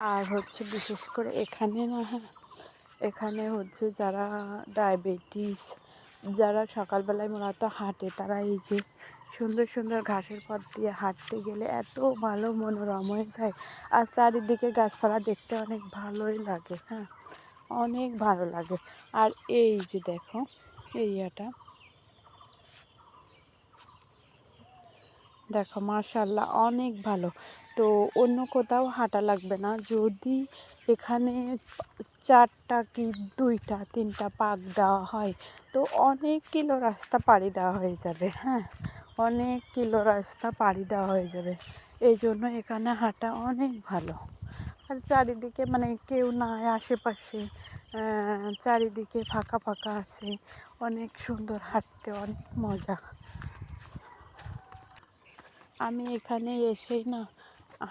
আর হচ্ছে বিশেষ করে এখানে না, হ্যাঁ, এখানে হচ্ছে যারা ডায়াবেটিস, যারা সকালবেলায় মূলত হাঁটে, তারা এই যে সুন্দর সুন্দর ঘাসের পথ দিয়ে হাঁটতে গেলে এত ভালো মনোরম হয়ে যায়। আর চারিদিকে গাছপালা দেখতে অনেক ভালোই লাগে, হ্যাঁ, অনেক ভালো লাগে। আর এই যে দেখো এরিয়াটা, দেখো মাশাআল্লাহ অনেক ভালো। তো অন্য কোথাও হাঁটা লাগবে না, যদি এখানে 4টা কি 2টা 3টা পাক দেওয়া হয় তো অনেক কিলো রাস্তা পাড়ি দেওয়া হয়ে যাবে, হ্যাঁ, অনেক কিলো রাস্তা পাড়ি দেওয়া হয়ে যাবে। এই জন্য এখানে হাঁটা অনেক ভালো। আর চারিদিকে মানে কেউ নাই আশেপাশে, চারিদিকে ফাঁকা ফাঁকা আছে, অনেক সুন্দর, হাঁটতে অনেক মজা। আমি এখানে এসেই না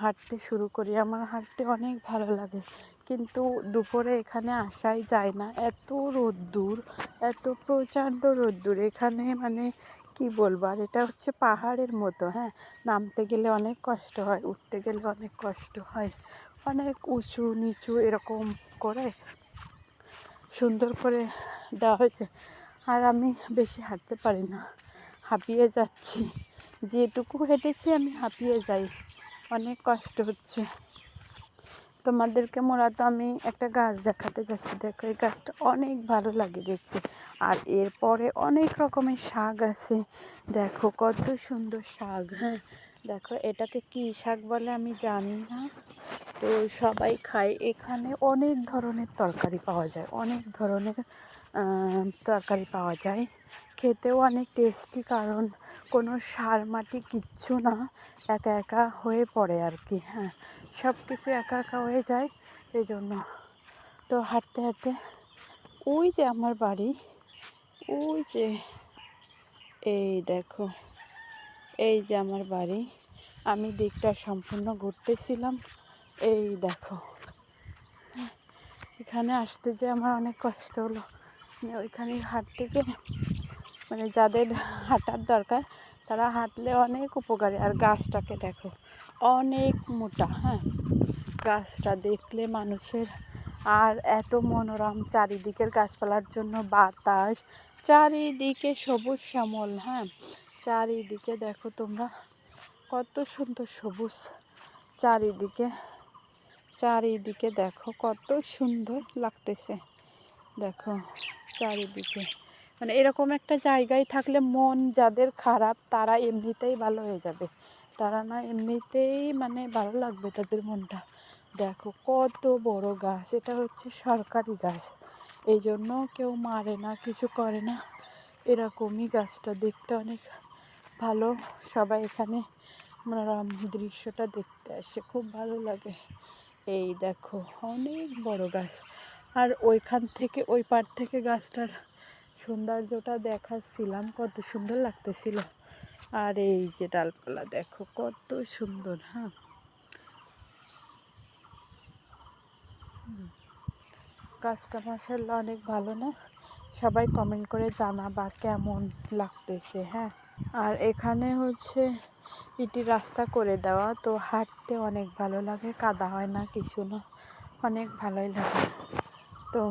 হাঁটতে শুরু করি, আমার হাঁটতে অনেক ভালো লাগে। কিন্তু দুপুরে এখানে আসাই যায় না, এত রোদ্দুর, এত প্রচণ্ড রোদ্দুর এখানে, মানে কি বলবো। আর এটা হচ্ছে পাহাড়ের মতো, হ্যাঁ, নামতে গেলে অনেক কষ্ট হয়, উঠতে গেলে অনেক কষ্ট হয়, অনেক উঁচু নিচু এরকম করে সুন্দর করে দেওয়া হয়েছে। আর আমি বেশি হাঁটতে পারি না, হাঁপিয়ে যাচ্ছি, যেটুকু হেঁটেছি আমি হাঁপিয়ে যাই, অনেক কষ্ট হচ্ছে। তোমাদেরকে মূলত আমি একটা গাছ দেখাতে যাচ্ছি, দেখো এই গাছটা অনেক ভালো লাগে দেখতে। আর এরপরে অনেক রকমের শাক আছে, দেখো কত সুন্দর শাক, হ্যাঁ, দেখো এটাকে কী শাক বলে আমি জানি না, তো সবাই খায়। এখানে অনেক ধরনের তরকারি পাওয়া যায়, অনেক ধরনের তরকারি পাওয়া যায়, খেতেও অনেক টেস্টি, কারণ কোনো সার মাটি কিচ্ছু না, একা একা হয়ে পড়ে আর কি, হ্যাঁ, সব কিছু একা একা হয়ে যায়, এই জন্য। তো হাঁটতে হাঁটতে ওই যে আমার বাড়ি, ওই যে এই দেখো, এই যে আমার বাড়ি, আমি দিকটা সম্পূর্ণ ঘুরতেছিলাম, এই দেখো। এখানে আসতে যে আমার অনেক কষ্ট হলো, মানে ওইখানে হাঁটতে গিয়ে, মানে যাদের হাঁটার দরকার তারা হাঁটলে অনেক উপকারী। আর গাছটাকে দেখো অনেক মোটা, হ্যাঁ, গাছটা দেখলে মানুষের, আর এত মনোরম চারিদিকের গাছপালার জন্য বাতাস, চারিদিকে সবুজ শ্যামল, হ্যাঁ, চারিদিকে দেখো তোমরা কত সুন্দর সবুজ, চারিদিকে, চারিদিকে দেখো কত সুন্দর লাগতেছে, দেখো চারিদিকে। মানে এরকম একটা জায়গায় থাকলে মন যাদের খারাপ তারা এমনিতেই ভালো হয়ে যাবে, তারা না এমনিতেই মানে ভালো লাগবে তাদের মনটা। দেখো কত বড় গাছ, এটা হচ্ছে সরকারি গাছ, এই জন্য কেউ মারে না, কিছু করে না, এরকমই গাছটা দেখতে অনেক ভালো। সবাই এখানে মনোরম দৃশ্যটা দেখতে আসে, খুব ভালো লাগে। এই দেখো অনেক বড় গাছ, আর ওইখান থেকে ওই পার থেকে গাছটার সৌন্দর্যটা দেখাচ্ছিলাম, কত সুন্দর লাগতেছিল। আর এই যে ডালপালা দেখো কত সুন্দর, হ্যাঁ, গাছটা মাশাআল্লাহ অনেক ভালো না? সবাই কমেন্ট করে জানাবা কেমন লাগতেছে, হ্যাঁ। আর এখানে হচ্ছে ইটি রাস্তা করে দেওয়া, তো হাঁটতে অনেক ভালো লাগে, কাদা হয় না, কিছু না, অনেক ভালোই লাগে। তো